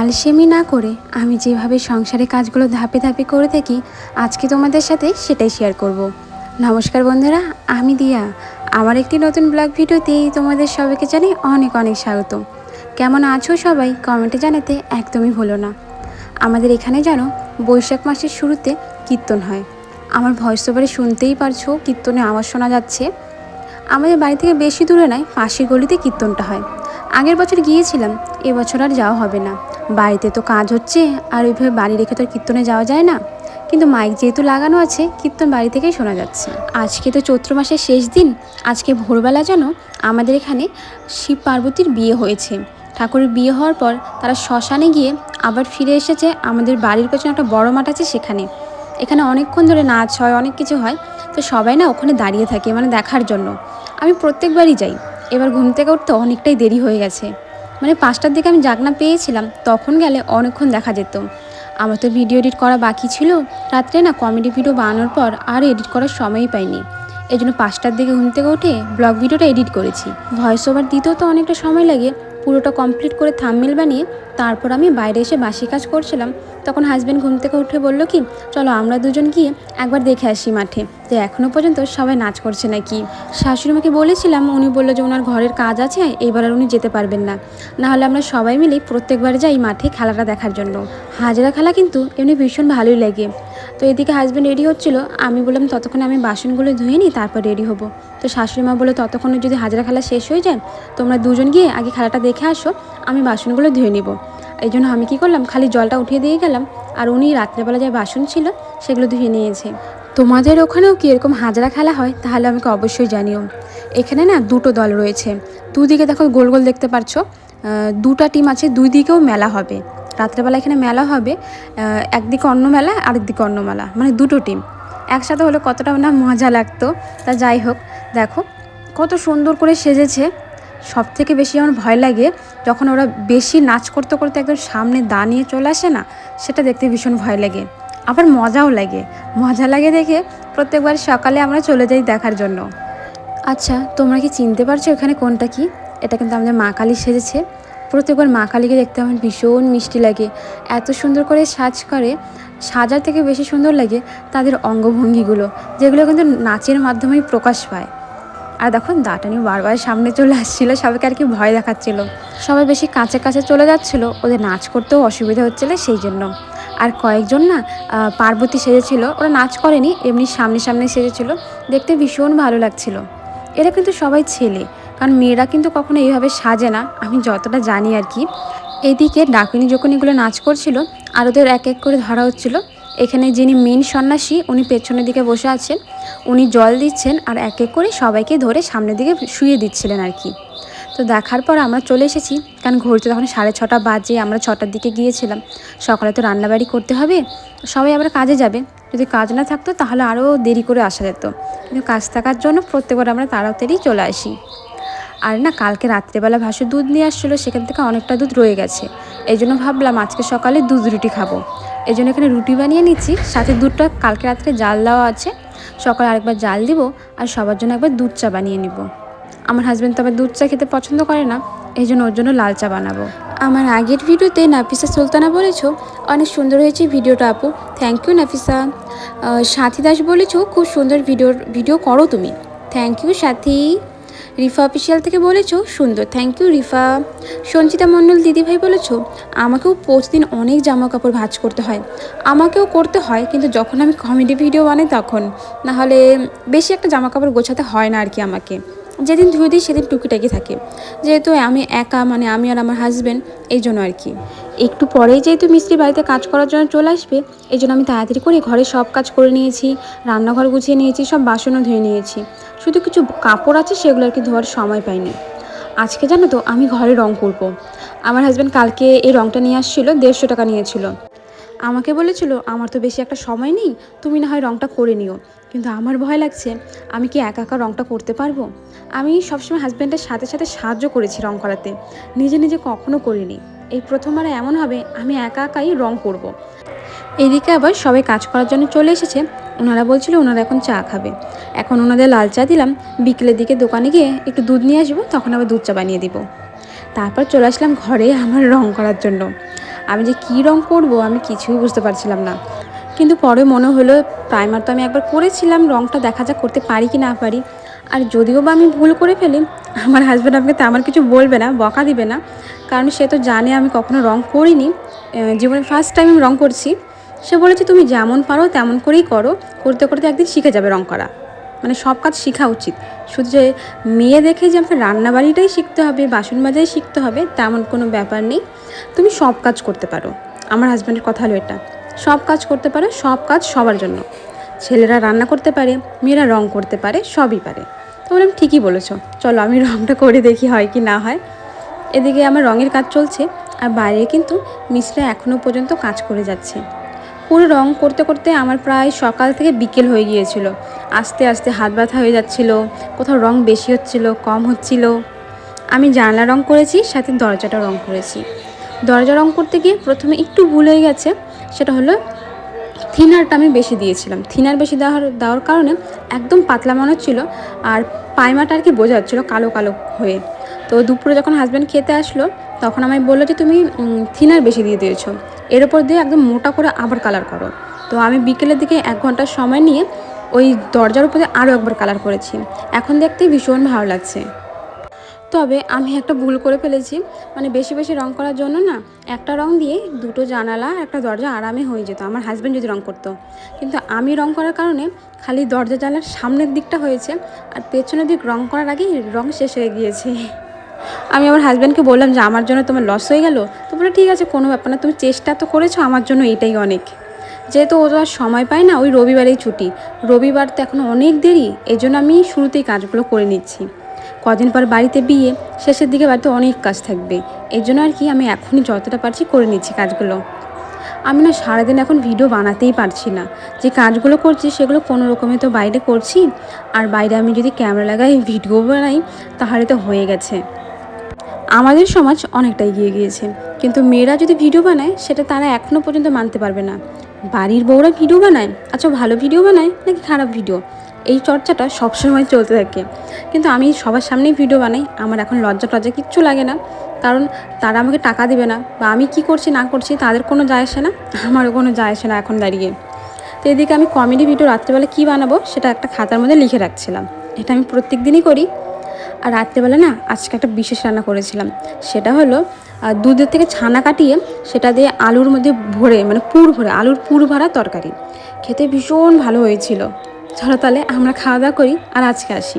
আলসেমি না করে আমি যেভাবে সংসারের কাজগুলো ধাপে ধাপে করে থাকি, আজকে তোমাদের সাথে সেটাই শেয়ার করব। নমস্কার বন্ধুরা, আমি দিয়া। আমার একটি নতুন ব্লগ ভিডিওতে তোমাদের সবাইকে জানাই অনেক অনেক স্বাগত। কেমন আছো সবাই কমেন্টে জানাতে একদমই ভুলো না। আমাদের এখানে জানো বৈশাখ মাসের শুরুতে কীর্তন হয়। আমার ভয়েস ওভারে শুনতেই পারছো কীর্তনে আওয়াজ শোনা যাচ্ছে। আমাদের বাড়ি থেকে বেশি দূরে নয়, পাশের গলিতে কীর্তনটা হয়। আগের বছর গিয়েছিলাম, এবছর আর যাওয়া হবে না। বাড়িতে তো কাজ হচ্ছে, আর ওইভাবে বাড়ি রেখে তো কীর্তনে যাওয়া যায় না। কিন্তু মাইক যেহেতু লাগানো আছে, কীর্তন বাড়ি থেকেই শোনা যাচ্ছে। আজকে তো চৈত্র মাসের শেষ দিন। আজকে ভোরবেলা যেন আমাদের এখানে শিব পার্বতীর বিয়ে হয়েছে। ঠাকুরের বিয়ে হওয়ার পর তারা শ্মশানে গিয়ে আবার ফিরে এসেছে আমাদের বাড়ির পেছনে একটা বড় মাঠ আছে সেখানে। এখানে অনেকক্ষণ ধরে নাচ হয়, অনেক কিছু হয়। তো সবাই না ওখানে দাঁড়িয়ে থাকে মানে দেখার জন্য। আমি প্রত্যেকবারই যাই। এবার ঘুম থেকে উঠতে অনেকটাই দেরি হয়ে গেছে, মানে 5টার দিকে আমি জাগনা পেয়েছিলাম, তখন গেলে অনেকক্ষণ দেখা যেত। আমার তো ভিডিও এডিট করা বাকি ছিল। রাত্রে না কমেডি ভিডিও বানানোর পর আর এডিট করার সময়ই পাইনি। এই জন্য 5টার দিকে ঘুম থেকে উঠে ব্লগ ভিডিওটা এডিট করেছি। ভয়েস ওভার দিতেও তো অনেকটা সময় লাগে। পুরোটা কমপ্লিট করে থাম্বনেল বানিয়ে তারপর আমি বাইরে এসে বাসি কাজ করছিলাম। তখন হাজব্যান্ড ঘুম থেকে উঠে বলল কি, চলো আমরা দুজন গিয়ে একবার দেখে আসি মাঠে যে এখনও পর্যন্ত সবাই নাচ করছে নাকি। শাশুড়িমাকে বলেছিলাম, উনি বললো যে ওনার ঘরের কাজ আছে, এবার আর উনি যেতে পারবেন না। নাহলে আমরা সবাই মিলে প্রত্যেকবার যাই মাঠে খেলাটা দেখার জন্য। হাজরা খেলা কিন্তু এমনি ভীষণ ভালোই লাগে। তো এদিকে হাজব্যান্ড রেডি হচ্ছিলো, আমি বললাম ততক্ষণে আমি বাসনগুলো ধুয়ে নিই, তারপর রেডি হবো। তো শাশুড়িমা বললো ততক্ষণে যদি হাজরা খেলা শেষ হয়ে যায়, তোমরা দুজন গিয়ে আগে খেলাটা দেখে আসো, আমি বাসনগুলো ধুয়ে নিব। এই জন্য আমি কী করলাম, খালি জলটা উঠিয়ে দিয়ে গেলাম, আর উনি রাত্রেবেলা যে বাসন ছিল সেগুলো ধুয়ে নিয়েছে। তোমাদের ওখানেও কি এরকম হাজরা খেলা হয়? তাহলে আমাকে অবশ্যই জানিও। এখানে না দুটো দল রয়েছে, দুদিকে দেখো গোল গোল দেখতে পারছো, দুটা টিম আছে, দুই দিকেও মেলা হবে। রাত্রেবেলা এখানে মেলা হবে, একদিকে অন্য মেলা আরেকদিকে অন্য মেলা, মানে দুটো টিম একসাথে হলে কতটা না মজা লাগতো। তা যাই হোক, দেখো কত সুন্দর করে সেজেছে। সব থেকে বেশি আমার ভয় লাগে যখন ওরা বেশি নাচ করতে করতে একদম সামনে দাঁড়িয়ে চলে আসে না, সেটা দেখতে ভীষণ ভয় লাগে। আবার মজাও লাগে, মজা লাগে দেখে প্রত্যেকবার সকালে আমরা চলে যাই দেখার জন্য। আচ্ছা, তোমরা কি চিনতে পারছো এখানে কোনটা কি? এটা কিন্তু আমাদের মা কালী সেজেছে। প্রত্যেকবার মা কালীকে দেখতে আমার ভীষণ মিষ্টি লাগে। এত সুন্দর করে সাজ করে, সাজার থেকে বেশি সুন্দর লাগে তাদের অঙ্গভঙ্গিগুলো, যেগুলো কিন্তু নাচের মাধ্যমেই প্রকাশ পায়। আর দেখো দাঁটানি বারবার সামনে চলে আসছিলো, সবাইকে আর কি ভয় দেখাচ্ছিল। সবাই বেশি কাছে কাছে চলে যাচ্ছিলো, ওদের নাচ করতেও অসুবিধা হচ্ছিলো সেই জন্য। আর কয়েকজন না পার্বতী সেজেছিল, ওরা নাচ করেনি, এমনি সামনে সামনে সেজেছিল, দেখতে ভীষণ ভালো লাগছিল। এরা কিন্তু সবাই ছেলে, কারণ মেয়েরা কিন্তু কখনো এইভাবে সাজে না, আমি যতটা জানি আর কি। এদিকে ডাকিনী যখন এগুলো নাচ করছিল আর ওদের এক এক করে ধরা হচ্ছিল। এখানে যিনি মেন সন্ন্যাসী, উনি পেছনের দিকে বসে আছেন, উনি জল দিচ্ছেন আর এক এক করে সবাইকে ধরে সামনের দিকে শুয়ে দিচ্ছিলেন আর কি। তো দেখার পর আমরা চলে এসেছি, কারণ ঘড়িতে তখন 6:30 বাজে, আমরা 6টার দিকে গিয়েছিলাম। সকালে তো রান্নাবাড়ি করতে হবে, সবাই আবার কাজে যাবে। যদি কাজ না থাকতো তাহলে আরও দেরি করে আসা যেত, কিন্তু কাজ থাকার জন্য প্রত্যেকবার আমরা তাড়াতাড়ি চলে আসি। আর না কালকে রাত্রেবেলা ভাসুর দুধ নিয়ে আসছিলো, সেখান থেকে অনেকটা দুধ রয়ে গেছে। এই জন্য ভাবলাম আজকে সকালে দুধ রুটি খাবো। এই জন্য এখানে রুটি বানিয়ে নিচ্ছি, সাথে দুধটা কালকে রাত্রে জাল দেওয়া আছে, সকালে আরেকবার জাল দিব, আর সবার জন্য একবার দুধ চা বানিয়ে নিব। আমার হাজব্যান্ড তো আবার দুধ চা খেতে পছন্দ করে না, এই জন্য ওর জন্য লাল চা বানাবো। আমার আগের ভিডিওতে নাফিসা সুলতানা বলেছো অনেক সুন্দর হয়েছে ভিডিওটা আপু, থ্যাংক ইউ নাফিসা। সাথী দাস বলেছো খুব সুন্দর ভিডিও করো তুমি, thank you Sathi. Rifa official থেকে বলেছো সুন্দর, থ্যাংক ইউ রিফা। সঞ্চিতা মণ্ডল দিদিভাই বলেছো আমাকেও প্রতিদিন অনেক জামা কাপড় ভাঁজ করতে হয়। আমাকেও করতে হয়, কিন্তু যখন আমি কমেডি ভিডিও বানাই তখন, নাহলে বেশি একটা জামা কাপড় গোছাতে হয় না আর কি। আমাকে যেদিন ধুয়ে দিই সেদিন টুকিটাকি থাকে, যেহেতু আমি একা, মানে আমি আর আমার হাজব্যান্ড, এই জন্য আর কি। একটু পরেই যেহেতু মিস্ত্রি বাড়িতে কাজ করার জন্য চলে আসবে, এই জন্য আমি তাড়াতাড়ি করে ঘরে সব কাজ করে নিয়েছি, রান্নাঘর গুছিয়ে নিয়েছি, সব বাসনও ধুয়ে নিয়েছি। শুধু কিছু কাপড় আছে সেগুলো আর কি ধোয়ার সময় পাইনি। আজকে জানো তো আমি ঘরে রং করব। আমার হাজব্যান্ড কালকে এই রংটা নিয়ে আসছিলো, 150 টাকা নিয়েছিল। আমাকে বলেছিল আমার তো বেশি একটা সময় নেই, তুমি না হয় রংটা করে নিও। কিন্তু আমার ভয় লাগছে, আমি কি একা একা রংটা করতে পারবো? আমি সবসময় হাজব্যান্ডের সাথে সাথে সাহায্য করেছি রং করাতে, নিজে নিজে কখনো করিনি। এই প্রথমবার এমন হবে আমি একা একাই রং করব। এইদিকে আবার সবাই কাজ করার জন্য চলে এসেছে। ওনারা বলছিল ওনারা এখন চা খাবে, এখন ওনাদের লাল চা দিলাম। বিকেলের দিকে দোকানে গিয়ে একটু দুধ নিয়ে আসবো, তখন আবার দুধ চা বানিয়ে দিব। তারপর চলে আসলাম ঘরে আমার রং করার জন্য। আমি যে কী রং করব আমি কিছুই বুঝতে পারছিলাম না। কিন্তু পরে মনে হলো প্রাইমার তো আমি একবার করেছিলাম, রংটা দেখা যাক করতে পারি কি না পারি। আর যদিও বা আমি ভুল করে ফেলি, আমার হাজব্যান্ড আমাকে তেমন কিছু বলবে না, বকা দিবে না, কারণ সে তো জানে আমি কখনো রং করিনি, জীবনে ফার্স্ট টাইম আমি রং করছি। সে বলেছে তুমি যেমন পারো তেমন করেই করো, করতে করতে একদিন শিখে যাবে রং করা। মানে সব কাজ শেখা উচিত, শুধু যে মেয়ে দেখে যে আমাকে রান্নাবাড়িটাই শিখতে হবে, বাসন মাজাই শিখতে হবে তেমন কোনো ব্যাপার নেই, তুমি সব কাজ করতে পারো। আমার হাজব্যান্ডের কথা হলো এটা, সব কাজ করতে পারে, সব কাজ সবার জন্য। ছেলেরা রান্না করতে পারে, মেয়েরা রং করতে পারে, সবই পারে। তো বললাম ঠিকই বলেছ, চলো আমি রংটা করে দেখি হয় কি না হয়। এদিকে আমার রঙের কাজ চলছে, আর বাইরে কিন্তু মিস্ত্রি এখনও পর্যন্ত কাজ করে যাচ্ছে। পুরো রং করতে করতে আমার প্রায় সকাল থেকে বিকেল হয়ে গিয়েছিল। আস্তে আস্তে হাত ব্যথা হয়ে যাচ্ছিল, কোথাও রং বেশি হচ্ছিল, কম হচ্ছিল। আমি জানলা রং করেছি, সাথে দরজাটা রং করেছি। দরজা রং করতে গিয়ে প্রথমে একটু ভুল হয়ে গেছে, সেটা হলো থিনারটা আমি বেশি দিয়েছিলাম। থিনার বেশি দেওয়ার কারণে একদম পাতলা মনে হচ্ছিলো, আর পাইমাটা আর কি বোঝা যাচ্ছিলো কালো কালো হয়ে। তো দুপুরে যখন হাজব্যান্ড খেতে আসলো, তখন আমায় বললো যে তুমি থিনার বেশি দিয়ে দিয়েছো, এর ওপর দিয়ে একদম মোটা করে আবার কালার করো। তো আমি বিকেলের দিকে 1 ঘন্টার সময় নিয়ে ওই দরজার উপরে আরও একবার কালার করেছি। এখন দেখতে ভীষণ ভালো লাগছে। তবে আমি একটা ভুল করে ফেলেছি, মানে বেশি বেশি রং করার জন্য না, একটা রং দিয়ে দুটো জানালা একটা দরজা আরামে হয়ে যেত আমার হাজব্যান্ড যদি রং করতো। কিন্তু আমি রং করার কারণে খালি দরজা জানলার সামনের দিকটা হয়েছে, আর পেছনের দিক রং করার আগেই রং শেষ হয়ে গিয়েছে। আমি আমার হাজব্যান্ডকে বললাম যে আমার জন্য তোমার লস হয়ে গেল, তো বলে ঠিক আছে কোনো ব্যাপার না, তুমি চেষ্টা তো করেছো, আমার জন্য এটাই অনেক। যেহেতু ও তো আর সময় পায় না, ওই রবিবারেই ছুটি, রবিবার তো এখন অনেক দেরি, এই জন্য আমি শুরুতেই কাজগুলো করে নিচ্ছি। কদিন পর বাড়িতে বিয়ে, শেষের দিকে বাড়িতে অনেক কাজ থাকবে, এই জন্য আর কি আমি এখনই যতটা পারছি করে নিচ্ছি কাজগুলো। আমি না সারাদিন এখন ভিডিও বানাতেই পারছি না, যে কাজগুলো করছি সেগুলো কোনো রকমে তো বাইরে করছি, আর বাইরে আমি যদি ক্যামেরা লাগাই ভিডিও বানাই তাহলে তো হয়ে গেছে। আমাদের সমাজ অনেকটা এগিয়ে গিয়েছে, কিন্তু মেয়েরা যদি ভিডিও বানায় সেটা তারা এখনও পর্যন্ত মানতে পারবে না। বাড়ির বউরা ভিডিও বানায়, আচ্ছা ভালো ভিডিও বানায় নাকি খারাপ ভিডিও, এই চর্চাটা সবসময় চলতে থাকে। কিন্তু আমি সবার সামনেই ভিডিও বানাই, আমার এখন লজ্জা টজ্জা কিচ্ছু লাগে না, কারণ তারা আমাকে টাকা দেবে না, বা আমি কি করছি না করছি তাদের কোনো যায় আসে না, আমারও কোনো যায় আসে না এখন দাঁড়িয়ে। তো এদিকে আমি কমেডি ভিডিও রাত্রেবেলা কী বানাবো সেটা একটা খাতার মধ্যে লিখে রাখছিলাম, এটা আমি প্রত্যেক দিনই করি। আর রাত্রেবেলা না আজকে একটা বিশেষ রান্না করেছিলাম, সেটা হলো দুধের থেকে ছানা কাটিয়ে সেটা দিয়ে আলুর মধ্যে ভরে, মানে পুর ভরে, আলুর পুর ভরা তরকারি, খেতে ভীষণ ভালো হয়েছিল। চলো তাহলে আমরা খাওয়া দাওয়া করি, আর আজকে আসি।